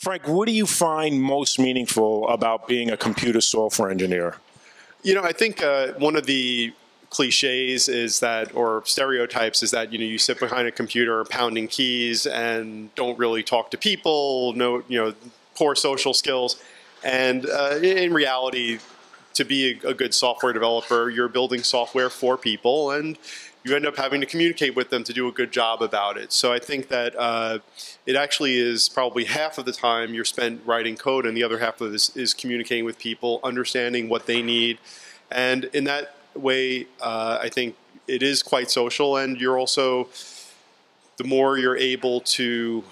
Frank, what do you find most meaningful about being a computer software engineer? You know, I think one of the cliches is that, or stereotypes, is that, you sit behind a computer pounding keys and don't really talk to people, no, poor social skills. And in reality, to be a good software developer, you're building software for people, and you end up having to communicate with them to do a good job about it. So I think that it actually is probably half of the time you're spent writing code, and the other half of this is communicating with people, understanding what they need. And in that way, I think it is quite social, and you're also, the more you're able to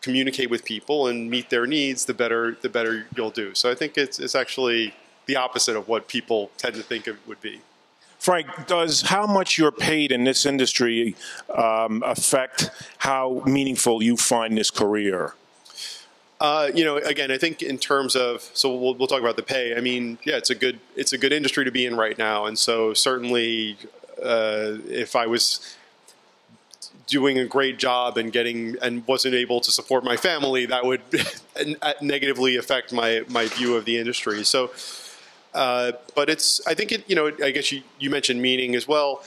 communicate with people and meet their needs, the better you'll do. So I think it's actually the opposite of what people tend to think it would be. Frank, does how much you're paid in this industry affect how meaningful you find this career? Again, I think in terms of, so we'll talk about the pay. I mean, yeah, it's a good industry to be in right now, and so certainly, if I was doing a great job and wasn't able to support my family, that would negatively affect my view of the industry. So, but I think I guess you mentioned meaning as well.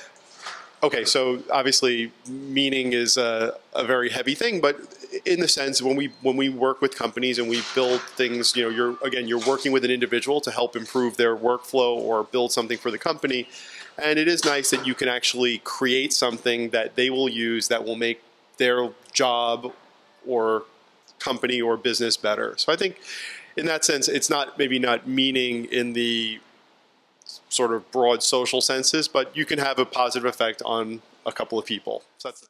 Okay, so obviously meaning is a very heavy thing, but in the sense when we work with companies and we build things, you're working with an individual to help improve their workflow or build something for the company. And it is nice that you can actually create something that they will use that will make their job or company or business better. So I think in that sense, it's maybe not meaning in the sort of broad social senses, but you can have a positive effect on a couple of people. So that's